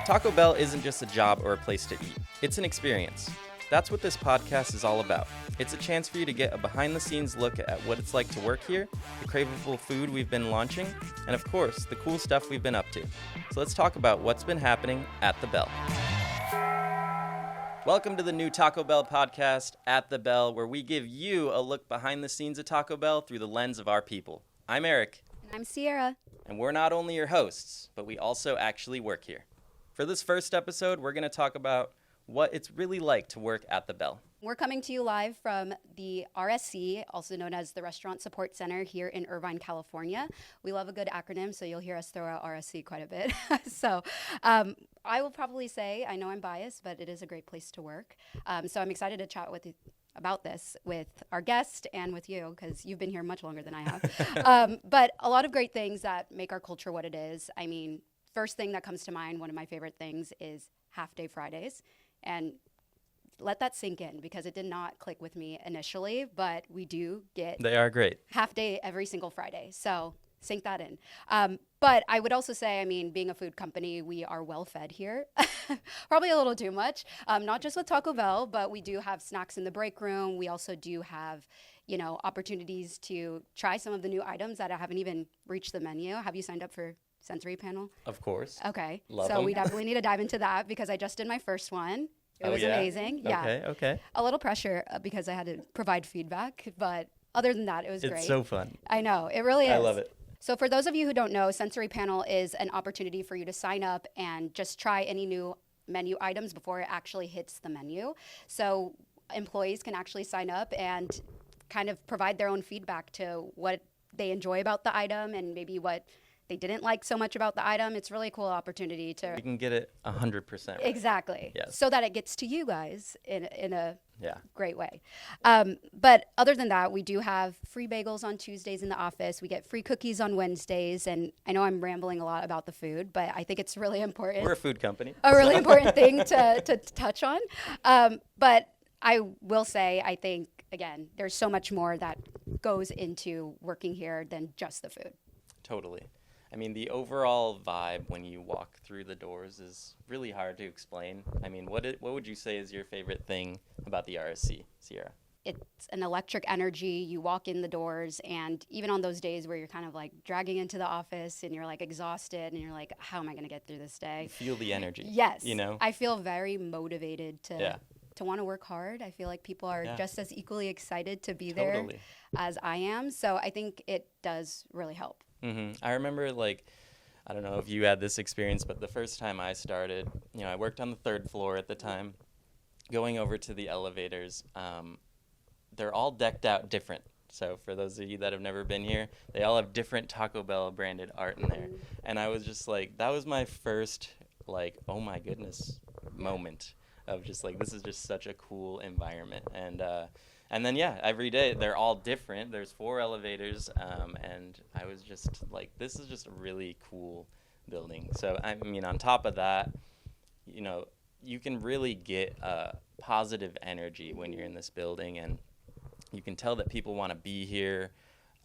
Taco Bell isn't just a job or a place to eat. It's an experience. That's what this podcast is all about. It's a chance for you to get a behind-the-scenes look at what it's like to work here, the craveable food we've been launching, and of course, the cool stuff we've been up to. So let's talk about what's been happening at the Bell. Welcome to the new Taco Bell podcast, At the Bell, where we give you a look behind the scenes of Taco Bell through the lens of our people. I'm Eric. And I'm Sierra. And we're not only your hosts, but we also actually work here. For this first episode, we're going to talk about what it's really like to work at the Bell. We're coming to you live from the RSC, also known as the Restaurant Support Center here in Irvine, California. We love a good acronym, so you'll hear us throw out RSC quite a bit. So I will probably say, I know I'm biased, but it is a great place to work. So I'm excited to chat with you about this with our guest and with you, because you've been here much longer than I have. But a lot of great things that make our culture what it is. I mean, first thing that comes to mind, one of my favorite things is half-day Fridays. And let that sink in, because it did not click with me initially, but we do get They are great. half-day every single Friday. So sink that in. But I would also say, I mean, being a food company, we are well-fed here. Probably a little too much, not just with Taco Bell, but we do have snacks in the break room. We also do have, opportunities to try some of the new items that haven't even reached the menu. Have you signed up for Sensory Panel? Of course. Okay. Love so 'em. we definitely need to dive into that, because I just did my first one. It was amazing. Yeah. Okay. A little pressure because I had to provide feedback, but other than that, it was great. It's so fun. I know. It really is. I love it. So for those of you who don't know, Sensory Panel is an opportunity for you to sign up and just try any new menu items before it actually hits the menu. So employees can actually sign up and kind of provide their own feedback to what they enjoy about the item and maybe what they didn't like so much about the item. It's really a cool opportunity to... You can get it 100% right. Exactly. Yes. So that it gets to you guys in a Yeah. great way. But other than that, we do have free bagels on Tuesdays in the office. We get free cookies on Wednesdays. And I know I'm rambling a lot about the food, but I think it's really important. We're a food company. A really important thing to touch on. But I will say, I think, again, there's so much more that goes into working here than just the food. Totally. I mean, the overall vibe when you walk through the doors is really hard to explain. I mean, what would you say is your favorite thing about the RSC, Sierra? It's an electric energy. You walk in the doors, and even on those days where you're kind of like dragging into the office and you're like exhausted and you're like, how am I going to get through this day? You feel the energy. Yes. You know? I feel very motivated to want to work hard. I feel like people are just as equally excited to be there as I am. So I think it does really help. Mm-hmm. I remember, I don't know if you had this experience, but the first time I started, I worked on the third floor at the time, going over to the elevators. They're all decked out different. So for those of you that have never been here, they all have different Taco Bell branded art in there. And I was just like, that was my first, oh my goodness moment of just this is just such a cool environment. And then, every day they're all different. There's 4 elevators, and I was just like, this is just a really cool building. So, I mean, on top of that, you can really get positive energy when you're in this building, and you can tell that people want to be here.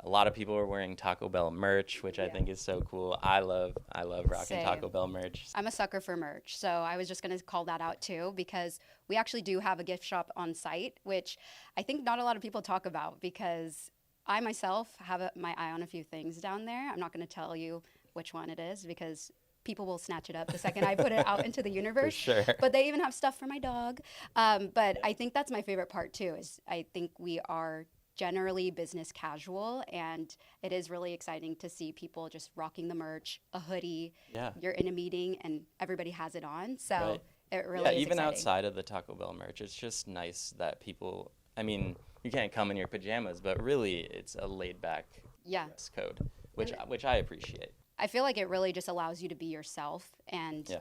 A lot of people are wearing Taco Bell merch, which I think is so cool. I love rocking Same. Taco Bell merch. I'm a sucker for merch, so I was just going to call that out too, because we actually do have a gift shop on site, which I think not a lot of people talk about, because I myself have my eye on a few things down there. I'm not going to tell you which one it is, because people will snatch it up the second I put it out into the universe. For sure. But they even have stuff for my dog. But I think that's my favorite part too, is I think we are generally business casual, and it is really exciting to see people just rocking the merch, a hoodie. Yeah. You're in a meeting and everybody has it on. So it really is even exciting. outside of the Taco Bell merch, it's just nice that people, I mean, you can't come in your pajamas, but really it's a laid back dress code, which I appreciate. I feel like it really just allows you to be yourself and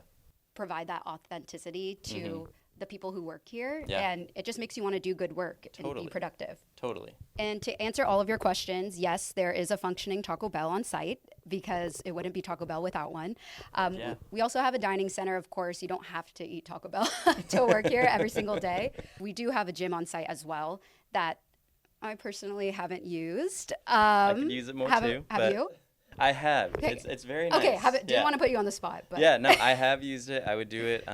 provide that authenticity to the people who work here, and it just makes you want to do good work and be productive. Totally. And to answer all of your questions, yes, there is a functioning Taco Bell on site, because it wouldn't be Taco Bell without one. We also have a dining center, of course. You don't have to eat Taco Bell to work here every single day. We do have a gym on site as well that I personally haven't used. I could use it more too. Have you? I have. Okay. It's very nice. Okay, didn't Yeah. want to put you on the spot, but Yeah, no, I have used it. I would do it.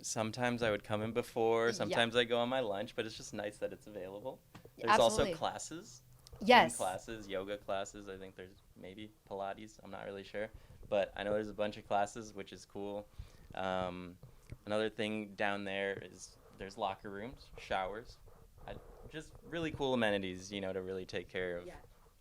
Sometimes I would come in before. Yeah. Sometimes I go on my lunch, but it's just nice that it's available. There's Absolutely. also classes. Yes. Classes, yoga classes. I think there's maybe Pilates. I'm not really sure, but I know there's a bunch of classes, which is cool. Another thing down there is there's locker rooms, showers, just really cool amenities, to really take care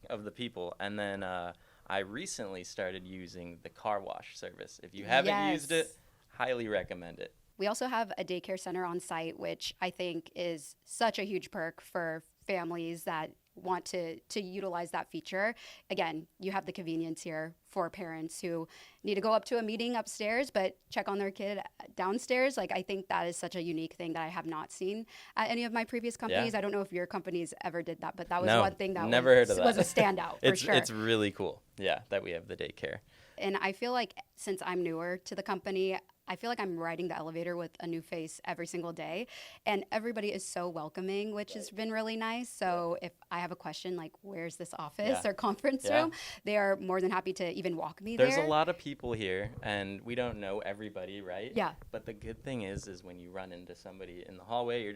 of the people. And then I recently started using the car wash service. If you haven't used it, highly recommend it. We also have a daycare center on site, which I think is such a huge perk for families that want to utilize that feature. Again, you have the convenience here for parents who need to go up to a meeting upstairs but check on their kid downstairs. Like, I think that is such a unique thing that I have not seen at any of my previous companies. I don't know if your companies ever did that, but that was one thing that was a standout for sure. It's really cool, that we have the daycare. And I feel like since I'm newer to the company, I feel like I'm riding the elevator with a new face every single day. And everybody is so welcoming, which has been really nice. So if I have a question like, where's this office or conference room, they are more than happy to even walk me there. There's a lot of people here, and we don't know everybody, right? Yeah. But the good thing is when you run into somebody in the hallway,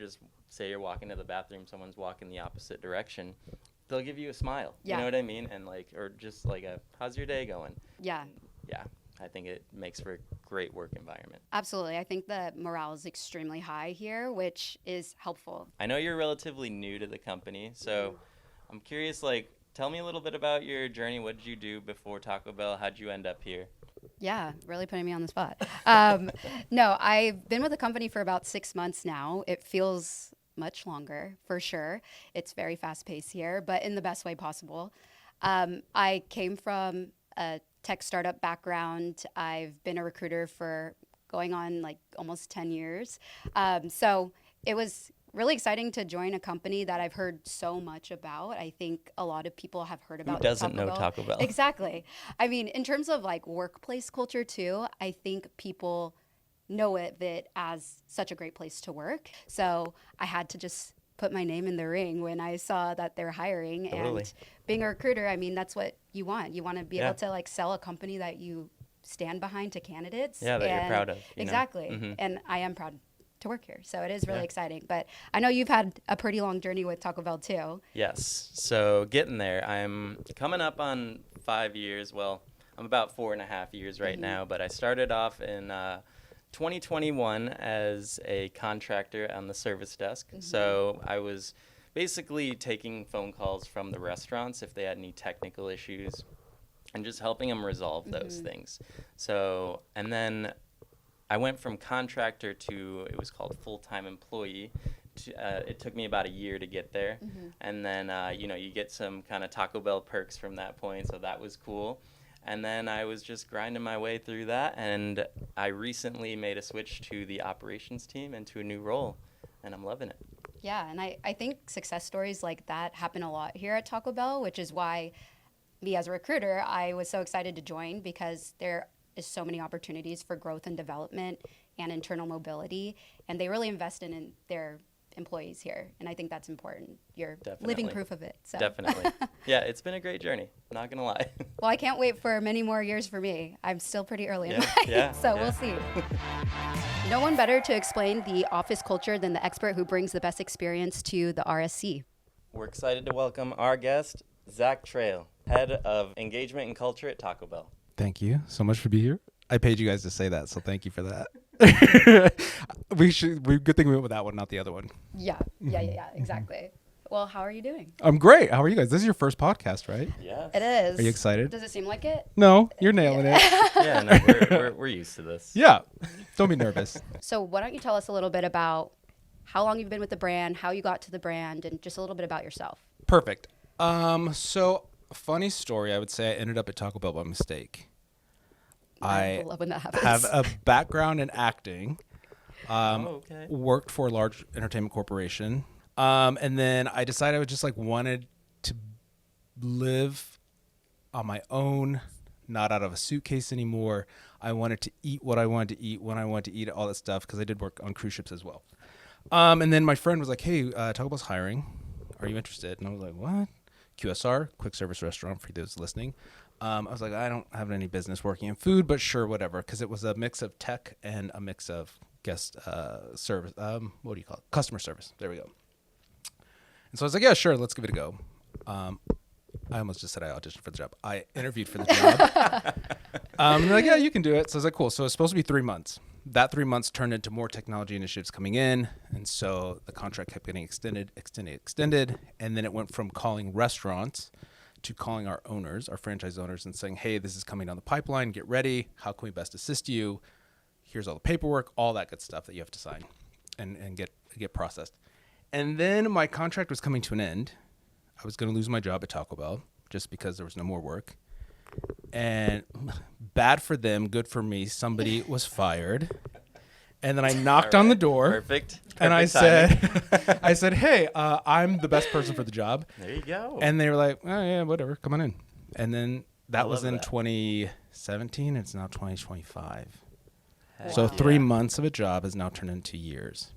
say you're walking to the bathroom, someone's walking the opposite direction, they'll give you a smile. You know what I mean? And or just like how's your day going? Yeah. Yeah. I think it makes for a great work environment. Absolutely. I think the morale is extremely high here, which is helpful. I know you're relatively new to the company, so I'm curious, tell me a little bit about your journey. What did you do before Taco Bell? How'd you end up here? Yeah, really putting me on the spot. No, I've been with the company for about 6 months now. It feels much longer, for sure. It's very fast-paced here, but in the best way possible. I came from a tech startup background. I've been a recruiter for going on almost 10 years. So it was really exciting to join a company that I've heard so much about. I think a lot of people have heard about Who doesn't know Taco Bell? Exactly. I mean, in terms of workplace culture too, I think people know it as such a great place to work. So I had to just put my name in the ring when I saw that they're hiring. Totally. And being a recruiter, I mean, that's what you want. You want to be able to sell a company that you stand behind to candidates. Yeah, that you're proud of. Exactly. Mm-hmm. And I am proud to work here. So it is really exciting. But I know you've had a pretty long journey with Taco Bell too. Yes. So getting there, I'm coming up on 5 years. Well, I'm about 4.5 years right now, but I started off in 2021 as a contractor on the service desk. So I was basically taking phone calls from the restaurants if they had any technical issues and just helping them resolve those things. So, and then I went from contractor to, it was called full-time employee. It took me about a year to get there. And then, you get some kind of Taco Bell perks from that point. So that was cool. And then I was just grinding my way through that, and I recently made a switch to the operations team and to a new role, and I'm loving it. Yeah, and I think success stories like that happen a lot here at Taco Bell, which is why me as a recruiter, I was so excited to join, because there is so many opportunities for growth and development and internal mobility, and they really invest in their employees here, and I think that's important. You're living proof of it. So. Definitely. Yeah, it's been a great journey, not gonna lie. Well, I can't wait for many more years for me. I'm still pretty early in life, so we'll see. No one better to explain the office culture than the expert who brings the best experience to the RSC. We're excited to welcome our guest, Zach Trail, head of engagement and culture at Taco Bell. Thank you so much for being here. I paid you guys to say that, so thank you for that. Good thing we went with that one, not the other one. Yeah, exactly. Well, how are you doing? I'm great. How are you guys? This is your first podcast, right? Yeah. It is. Are you excited? Does it seem like it? No, you're nailing it. Yeah, no, we're used to this. Yeah. Don't be nervous. So why don't you tell us a little bit about how long you've been with the brand, how you got to the brand, and just a little bit about yourself. Perfect. So, funny story, I would say I ended up at Taco Bell by mistake. I love when that happens. have a background in acting. Okay. Worked for a large entertainment corporation. And then I decided I would just wanted to live on my own, not out of a suitcase anymore. I wanted to eat what I wanted to eat when I wanted to eat, all that stuff, because I did work on cruise ships as well. And then my friend was like, hey, Taco Bell's hiring. Are you interested? And I was like, what? QSR, quick service restaurant for those listening. I was like, I don't have any business working in food, but sure, whatever, because it was a mix of tech and a mix of guest service. What do you call it? Customer service. There we go. And so I was like, yeah, sure, let's give it a go. I almost just said I auditioned for the job. I interviewed for the job. And they're like, yeah, you can do it. So I was like, cool. So it's supposed to be 3 months. That 3 months turned into more technology initiatives coming in. And so the contract kept getting extended. And then it went from calling restaurants to calling our owners, our franchise owners, and saying, hey, this is coming down the pipeline. Get ready. How can we best assist you? Here's all the paperwork, all that good stuff that you have to sign and get processed. And then my contract was coming to an end. I was going to lose my job at Taco Bell just because there was no more work. And bad for them, good for me. Somebody was fired. And then I knocked on the door. Perfect. And I timing. said, hey, I'm the best person for the job. There you go. And they were like, oh, yeah, whatever. Come on in. And then that was in that. 2017. It's now 2025. Heck So yeah. 3 months of a job has now turned into years.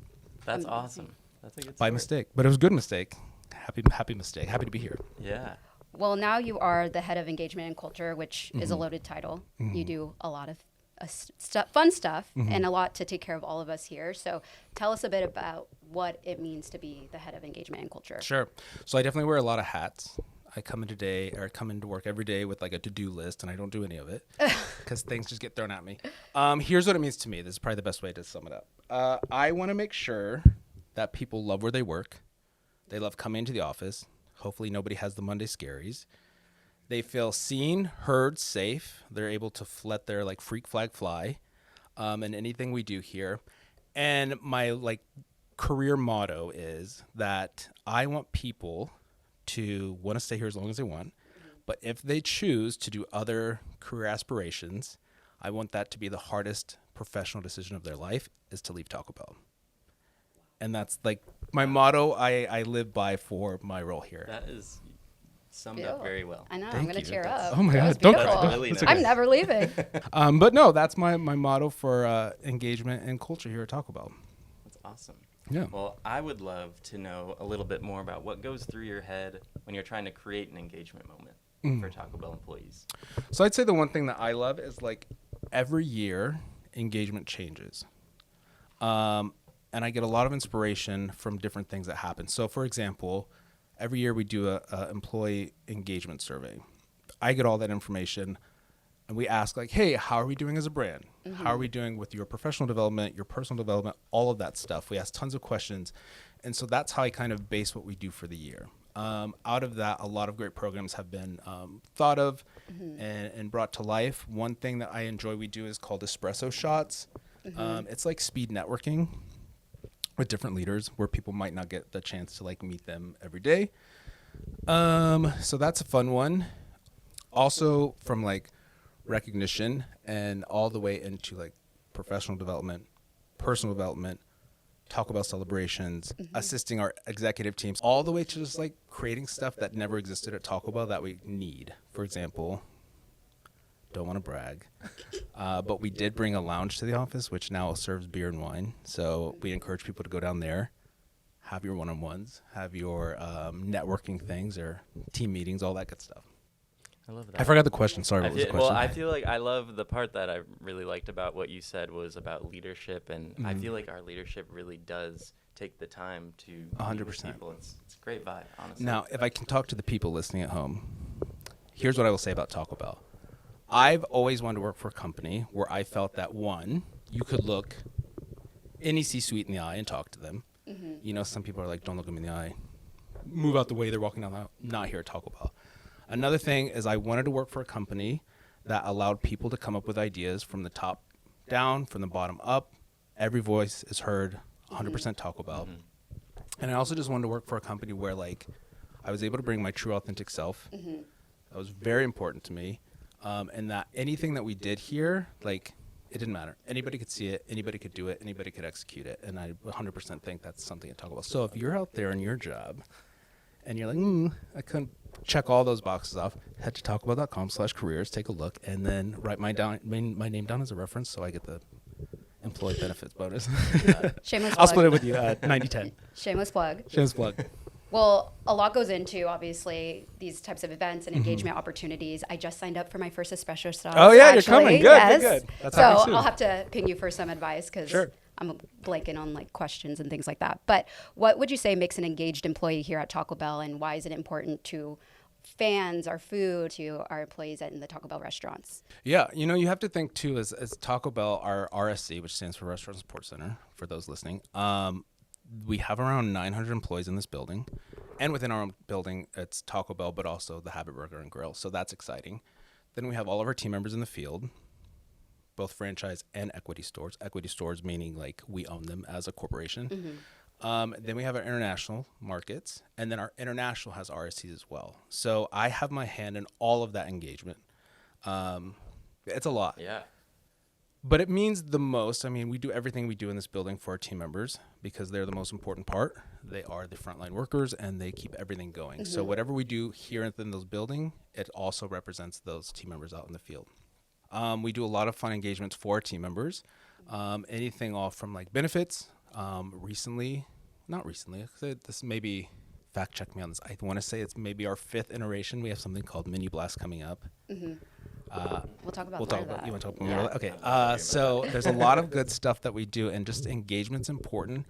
That's awesome. That's a good By story. mistake. But it was a good mistake. Happy mistake. Happy to be here. Yeah. Well, now you are the head of engagement and culture, which is a loaded title. You do a lot of fun stuff and a lot to take care of all of us here. So tell us a bit about what it means to be the head of engagement and culture. Sure. So I definitely wear a lot of hats. I come into work every day with like a to-do list, and I don't do any of it because things just get thrown at me. Here's what it means to me. This is probably the best way to sum it up. I want to make sure that people love where they work. They love coming into the office. Hopefully nobody has the Monday scaries. They feel seen, heard, safe. They're able to let their like freak flag fly in anything we do here. And my like career motto is that I want people to want to stay here as long as they want. But if they choose to do other career aspirations, I want that to be the hardest professional decision of their life is to leave Taco Bell. And that's like my motto I live by for my role here. That is summed Ew. up very well. I know. I'm Thank going to you. tear That's- up. oh my That God, was don't beautiful. That's really nice. I'm never leaving. But no, that's my motto for engagement and culture here at Taco Bell. That's awesome. Yeah. Well, I would love to know a little bit more about what goes through your head when you're trying to create an engagement moment for Taco Bell employees. So I'd say the one thing that I love is like every year engagement changes. And I get a lot of inspiration from different things that happen. So for example, every year we do a employee engagement survey. I get all that information and we ask like, hey, how are we doing as a brand? How are we doing with your professional development, your personal development, all of that stuff? We ask tons of questions. And so that's how I kind of base what we do for the year. Out of that, a lot of great programs have been thought of and brought to life. One thing that I enjoy we do is called espresso shots. It's like speed networking with different leaders where people might not get the chance to like meet them every day. So that's a fun one. Also from like recognition and all the way into like professional development, personal development, Taco Bell celebrations, assisting our executive teams, all the way to just like creating stuff that never existed at Taco Bell that we need. For example, don't want to brag, but we did bring a lounge to the office, which now serves beer and wine. So we encourage people to go down there, have your one-on-ones, have your networking things or team meetings, all that good stuff. I love that. I forgot the question. Sorry, what was the question? Well, I feel like I love the part that I really liked about what you said was about leadership, and I feel like our leadership really does take the time to meet with 100%. people. It's a great vibe, honestly. Now, if I can talk to the people listening at home, here's what I will say about Taco Bell. I've always wanted to work for a company where I felt that, one, you could look any C-suite in the eye and talk to them. You know, some people are like, don't look them in the eye. Move out the way. They're walking down the aisle. Not here at Taco Bell. Another thing is I wanted to work for a company that allowed people to come up with ideas from the top down, from the bottom up. Every voice is heard, 100% Taco Bell. And I also just wanted to work for a company where, like, I was able to bring my true, authentic self. That was very important to me. And that anything that we did here, like, it didn't matter. Anybody could see it. Anybody could do it. Anybody could execute it. And I 100% think that's something to talk about. So if you're out there in your job and you're like, I couldn't check all those boxes off, head to tacobell.com/careers, take a look, and then write my name down as a reference so I get the employee benefits bonus. Shameless I'll plug. split it with you, 90-10. Shameless plug. Shameless plug. Well, a lot goes into obviously these types of events and engagement opportunities. I just signed up for my first espresso stop. Oh, yeah, you're actually. coming. Good, Yes. good. That's so happening soon. I'll have to ping you for some advice because Sure. I'm blanking on like questions and things like that. But what would you say makes an engaged employee here at Taco Bell, and why is it important to fans, our food, to our employees in the Taco Bell restaurants? Yeah, you have to think too, as Taco Bell, our RSC, which stands for Restaurant Support Center, for those listening. We have around 900 employees in this building, and within our own building, it's Taco Bell, but also the Habit Burger and Grill. So that's exciting. Then we have all of our team members in the field, both franchise and equity stores. Equity stores meaning like we own them as a corporation. Then we have our international markets, and then our international has RSCs as well. So I have my hand in all of that engagement. It's a lot. Yeah. But it means the most. I mean, we do everything we do in this building for our team members because they're the most important part. They are the frontline workers, and they keep everything going. So whatever we do here within those building, it also represents those team members out in the field. We do a lot of fun engagements for our team members. Anything off from like benefits. Not recently, this maybe, fact check me on this. I want to say it's maybe our 5th iteration. We have something called Mini Blast coming up. We'll talk about We'll more talk of about. that. You want to talk more Yeah. about that? Okay. So there's a lot of good stuff that we do, and just engagement's important.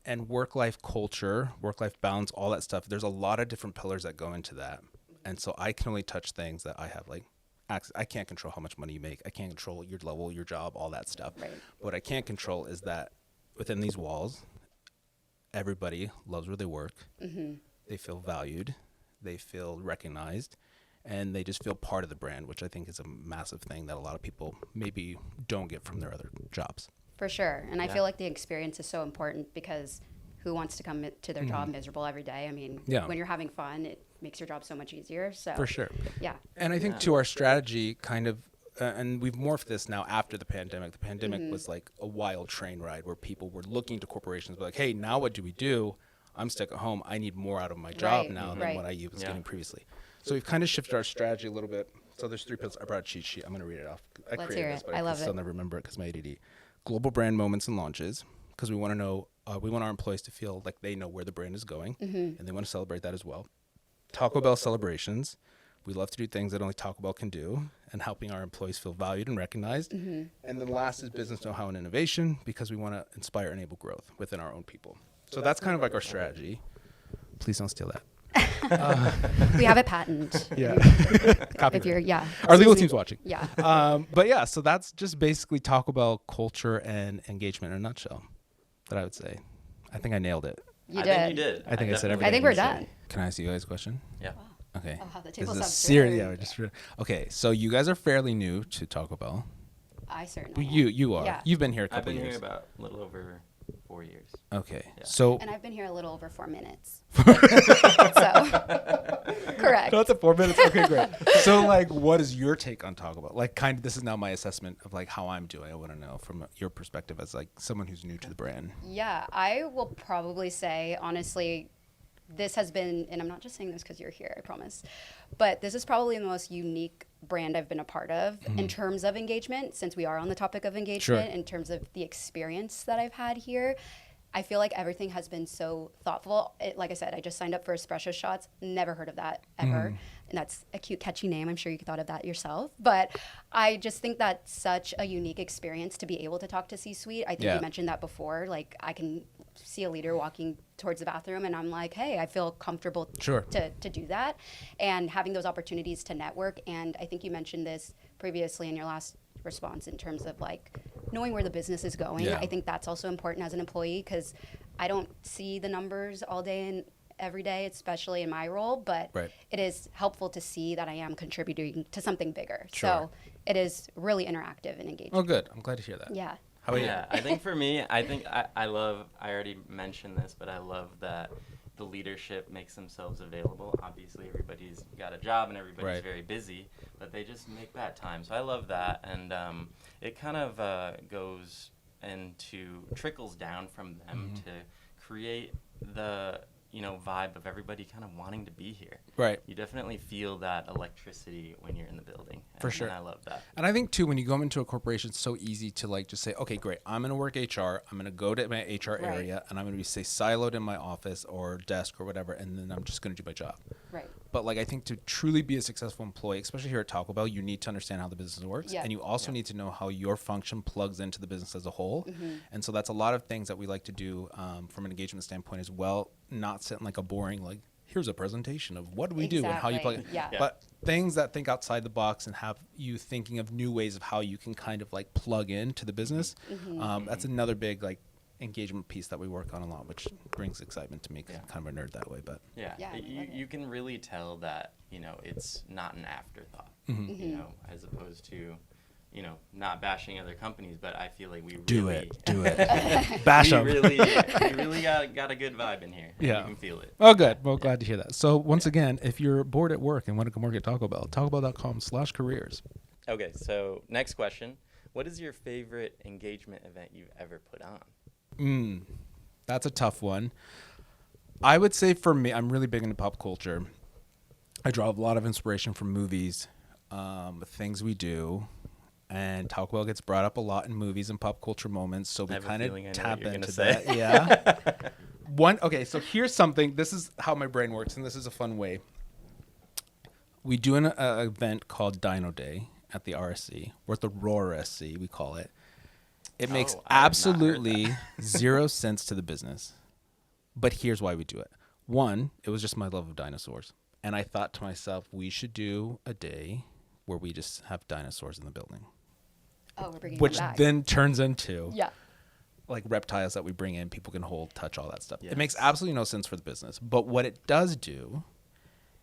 And work-life culture, work-life balance, all that stuff. There's a lot of different pillars that go into that, and so I can only touch things that I have like access. I can't control how much money you make. I can't control your level, your job, all that stuff. Right. What I can control is that within these walls, everybody loves where they work. They feel valued. They feel recognized. And they just feel part of the brand, which I think is a massive thing that a lot of people maybe don't get from their other jobs. For sure. And I feel like the experience is so important because who wants to come to their job miserable every day? I mean, Yeah. when you're having fun, it makes your job so much easier. So For sure. Yeah. And I think to our strategy kind of, and we've morphed this now after the pandemic. The pandemic was like a wild train ride where people were looking to corporations, like, hey, now what do we do? I'm stuck at home. I need more out of my job Right, now than right. what I was getting previously. So we've kind of shifted our strategy a little bit. So there's 3 pillars. I brought a cheat sheet. I'm going to read it off. I Let's created hear this, it. but I I love can still it. never remember it because my ADD. Global brand moments and launches, because we want to know, we want our employees to feel like they know where the brand is going, and they want to celebrate that as well. Taco Bell celebrations. We love to do things that only Taco Bell can do, and helping our employees feel valued and recognized. And then last is business know-how and innovation, because we want to inspire and enable growth within our own people. So that's kind of like our strategy. Please don't steal that. We have a patent. Yeah. If you're, yeah. Our legal Excuse me. team's watching. Yeah. But yeah, so that's just basically Taco Bell culture and engagement in a nutshell, that I would say. I think I nailed it. You I did. think you did. I think I said definitely everything. I think we're you said. done. Can I ask you guys a question? Yeah. Okay. Oh, how the This tables is a have serious. turned. Yeah, we're just okay. So you guys are fairly new to Taco Bell. I certainly am. You are. Yeah. You've been here a I've couple been years. here about a little over 4 years. Okay. Yeah. So And I've been here a little over 4 minutes. So, correct. that's at 4 minutes. Okay, great. So like, what is your take on Taco Bell? Like, kind of, this is now my assessment of like how I'm doing. I want to know from your perspective as like someone who's new to the brand. Yeah, I will probably say, honestly, this has been, and I'm not just saying this because you're here, I promise, but this is probably the most unique brand I've been a part of in terms of engagement, since we are on the topic of engagement, Sure. in terms of the experience that I've had here. I feel like everything has been so thoughtful. Like I said, I just signed up for espresso shots. Never heard of that ever. And that's a cute, catchy name. I'm sure you thought of that yourself. But I just think that's such a unique experience to be able to talk to C-suite. I think Yeah. you mentioned that before. Like, I can see a leader walking towards the bathroom and I'm like, hey, I feel comfortable Sure. to do that. And having those opportunities to network. And I think you mentioned this previously in your last response in terms of like knowing where the business is going. Yeah. I think that's also important as an employee because I don't see the numbers all day and every day, especially in my role, but Right. it is helpful to see that I am contributing to something bigger. Sure. So it is really interactive and engaging. Oh, good. I'm glad to hear that. Yeah. How about Yeah, I think for me, I love, I already mentioned this, but I love that the leadership makes themselves available. Obviously, everybody's got a job and everybody's Right. very busy, but they just make that time. So I love that. And it kind of goes into, trickles down from them to create the vibe of everybody kind of wanting to be here. Right. You definitely feel that electricity when you're in the building. For sure. And I love that. And I think too, when you go into a corporation, it's so easy to like just say, okay, great, I'm going to work HR. I'm going to go to my HR Right. area, and I'm going to be say siloed in my office or desk or whatever, and then I'm just going to do my job. Right. But like I think to truly be a successful employee, especially here at Taco Bell, you need to understand how the business works, Yeah. and you also need to know how your function plugs into the business as a whole. Mm-hmm. And so that's a lot of things that we like to do from an engagement standpoint as well. Not sit in like a boring like here's a presentation of what do we do and how you plug it. Yeah. But things that think outside the box and have you thinking of new ways of how you can kind of like plug into the business. That's another big like engagement piece that we work on a lot, which brings excitement to me because I'm kind of a nerd that way. But Yeah, Yeah, I love it. you can really tell that, it's not an afterthought, as opposed to, not bashing other companies, but I feel like we do really it, bash we them. really got a good vibe in here. And Yeah. you can feel it. Oh, good. Well, glad to hear that. So once again, if you're bored at work and want to come work at Taco Bell, tacobell.com/careers. Okay, so next question. What is your favorite engagement event you've ever put on? That's a tough one. I would say for me, I'm really big into pop culture. I draw a lot of inspiration from movies, things we do, and Taco Bell gets brought up a lot in movies and pop culture moments, so we have a kind of feeling I know what tap you're gonna into say. that. Yeah. Okay, so here's something. This is how my brain works, and this is a fun way. We do an event called Dino Day at the RSC, or at the Roar SC, we call it. It makes I have not heard absolutely zero sense to the business. But here's why we do it. One, it was just my love of dinosaurs. And I thought to myself, we should do a day where we just have dinosaurs in the building. Oh, we're bringing Which them back. then turns into Yeah. like reptiles that we bring in, people can hold, touch, all that stuff. Yes. It makes absolutely no sense for the business. But what it does do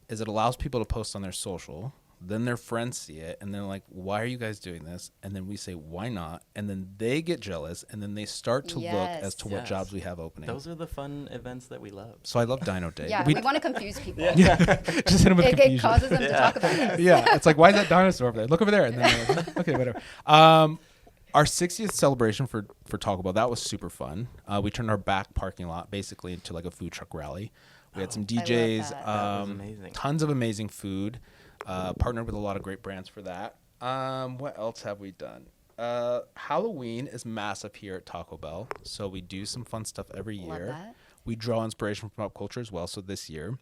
is it allows people to post on their social. Then their friends see it, and they're like, why are you guys doing this? And then we say, why not? And then they get jealous, and then they start to look as to what Yes. jobs we have opening. Those are the fun events that we love. So I love Dino Day. Yeah, we want to confuse people. Yeah, just hit them with It confusion. causes them to talk about it. Yeah, it's like, why is that dinosaur over there? Look over there. And then they're like, okay, whatever. Our 60th celebration for Taco Bell, that was super fun. We turned our back parking lot basically into like a food truck rally. We had some DJs, that. That was amazing. tons of amazing food. Partnered with a lot of great brands for that. What else have we done? Halloween is massive here at Taco Bell, so we do some fun stuff every Love year. that. We draw inspiration from pop culture as well. So this year,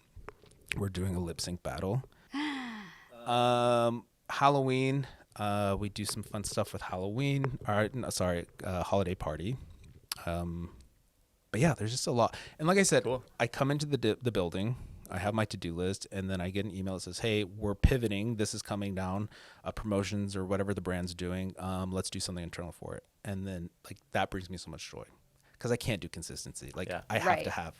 we're doing a lip sync battle. Halloween, we do some fun stuff with Halloween. Holiday party. But yeah, there's just a lot. And like I said, Cool. I come into the building. I have my to-do list, and then I get an email that says, hey, we're pivoting. This is coming down, promotions or whatever the brand's doing. Let's do something internal for it. And then like that brings me so much joy because I can't do consistency. Like Yeah. I have Right. to have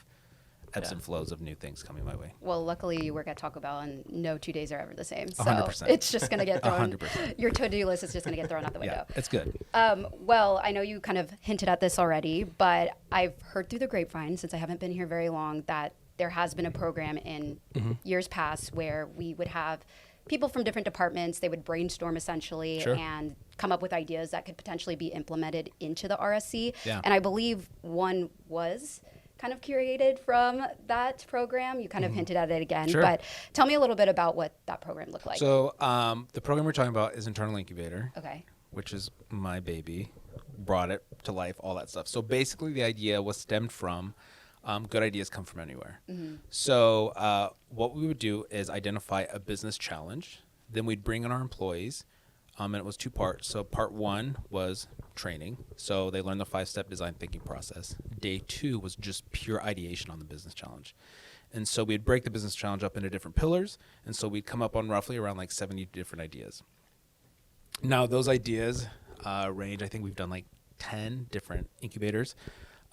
ebbs Yeah. and flows of new things coming my way. Well, luckily you work at Taco Bell, and no 2 days are ever the same. So 100%. it's just going to get thrown. 100%. Your to-do list is just going to get thrown out the window. Yeah, it's good. Well, I know you kind of hinted at this already, but I've heard through the grapevine, since I haven't been here very long, that there has been a program in years past where we would have people from different departments, they would brainstorm essentially Sure. and come up with ideas that could potentially be implemented into the RSC. Yeah. And I believe one was kind of curated from that program. You kind of hinted at it again, Sure. but tell me a little bit about what that program looked like. So the program we're talking about is Internal Incubator, Okay. which is my baby. Brought it to life, all that stuff. So basically the idea was stemmed from good ideas come from anywhere. So what we would do is identify a business challenge. Then we'd bring in our employees, and it was 2 parts. So part 1 was training. So they learned the 5-step design thinking process. Day 2 was just pure ideation on the business challenge. And so we'd break the business challenge up into different pillars. And so we'd come up on roughly around like 70 different ideas. Now those ideas range, I think we've done like 10 different incubators.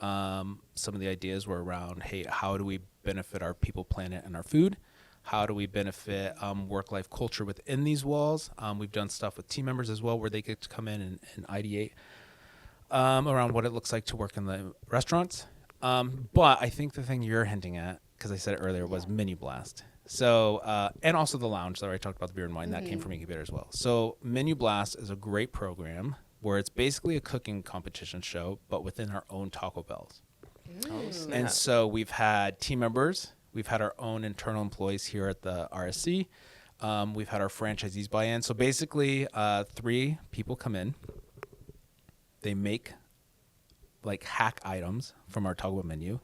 Some of the ideas were around, hey, how do we benefit our people, planet, and our food? How do we benefit work-life culture within these walls? We've done stuff with team members as well where they get to come in and ideate around what it looks like to work in the restaurants. But I think the thing you're hinting at, because I said it earlier, was Menu Blast. So, and also the lounge that I talked about, the beer and wine, that came from Incubator as well. So Menu Blast is a great program where it's basically a cooking competition show, but within our own Taco Bells. Oh, snap. And so we've had team members. We've had our own internal employees here at the RSC. We've had our franchisees buy in. So basically, 3 people come in. They make like hack items from our Taco Bell menu.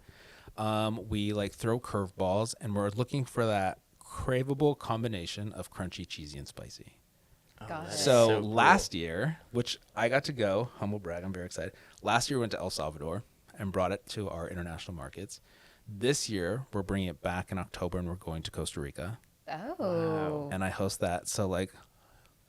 We like throw curveballs, and we're looking for that craveable combination of crunchy, cheesy, and spicy. Got it. So cool. last year, which I got to go, humble brag, I'm very excited. Last year we went to El Salvador and brought it to our international markets. This year we're bringing it back in October, and we're going to Costa Rica. Oh. And I host that. So like,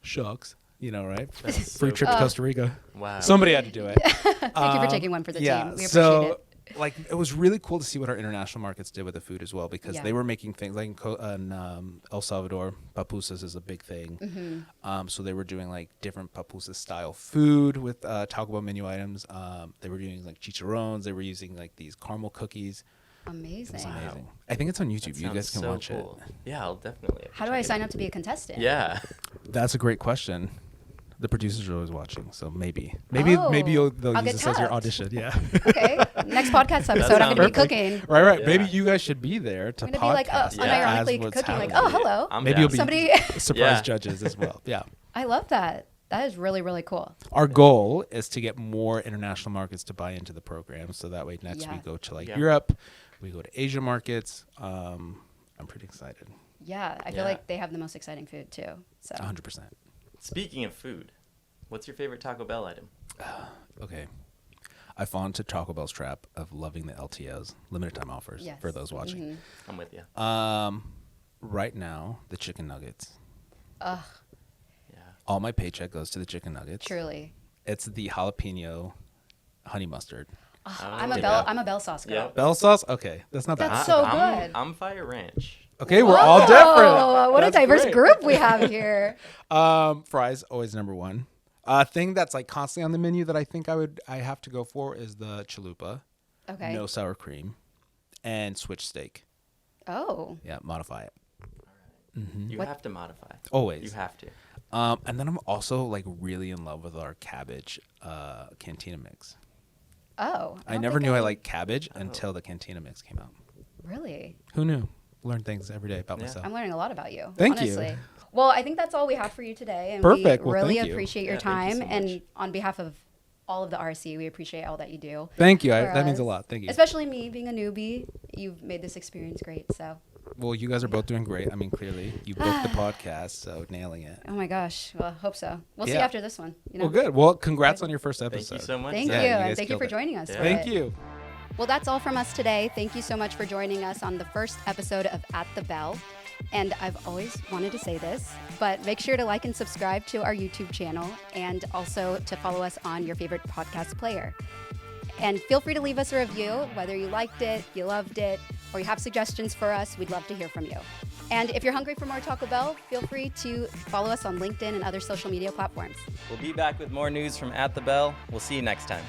shucks, right? That's Free so trip to Costa Rica. Wow. Somebody had to do it. Thank you for taking one for the team. We appreciate so it. like it was really cool to see what our international markets did with the food as well, because Yeah. they were making things like in El Salvador, papusas is a big thing. So they were doing like different papusa style food with Taco Bell menu items. They were doing like chicharrones. They were using like these caramel cookies. Amazing. It's amazing. I think it's on YouTube. That You guys sounds can so watch cool. Yeah, I'll definitely. have to How do check I it sign out. up to be a contestant? Yeah. it. That's a great question. The producers are always watching, so maybe they'll I'll use get this as your tapped. audition. Yeah. Okay. Next podcast episode, I'm going to be sounds cooking. Right. Yeah. Maybe you guys should be there to I'm going to be like, podcast Yeah. as unironically what's cooking, like, happening. oh, hello. I'm Maybe down. you'll be Somebody. surprise Yeah. judges as well. Yeah. I love that. That is really, really cool. Our goal is to get more international markets to buy into the program, so that way next we Yeah. go to like Yeah. Europe, we go to Asia markets. I'm pretty excited. Yeah. I feel Yeah. like they have the most exciting food, too. So 100%. Speaking of food, what's your favorite Taco Bell item? Okay. I fall into Taco Bell's trap of loving the LTOs, limited time offers, Yes. for those watching. Mhm. I'm with you. Right now, the chicken nuggets. Ugh, Yeah. All my paycheck goes to the chicken nuggets. truly. It's the jalapeno honey mustard. Ugh, Oh, I'm a yeah. Bell sauce girl. Yeah. Bell sauce? Okay, that's not bad. That's so I'm, good. I'm Fire Ranch. Okay, we're all different. Oh, what a That's diverse great. group we have here. Fries always number one. Thing that's like constantly on the menu that I think I have to go for is the chalupa, Okay. no sour cream, and switch steak. Oh. Yeah, modify it You What- have to modify. always. You have to. And then I'm also like really in love with our cabbage cantina mix. Oh. I don't never think knew I liked cabbage Oh. until the cantina mix came out. Really? Who knew? Learn things every day about Yeah. myself. I'm learning a lot about you. Thank you. honestly. Well, I think that's all we have for you today. And Perfect. We Well, really thank you. appreciate your Yeah, thank you time. so And much. on behalf of all of the RC, we appreciate all that you do. Thank you. for That means a us. lot. Thank you. Especially me being a newbie. You've made this experience great. So, Well, you guys are both doing great. I mean, clearly you booked the podcast, so nailing it. oh my gosh. Well, hope so. We'll see Yeah. after this one. You know? Well, good. Well, congrats on your first Thank episode. you so much. Thank Yeah, you. you And guys thank you killed for it. joining us. Yeah. for Thank it. you. Well, that's all from us today. Thank you so much for joining us on the first episode of At the Bell. And I've always wanted to say this, but make sure to like and subscribe to our YouTube channel and also to follow us on your favorite podcast player. And feel free to leave us a review, whether you liked it, you loved it, or you have suggestions for us. We'd love to hear from you. And if you're hungry for more Taco Bell, feel free to follow us on LinkedIn and other social media platforms. We'll be back with more news from At the Bell. We'll see you next time.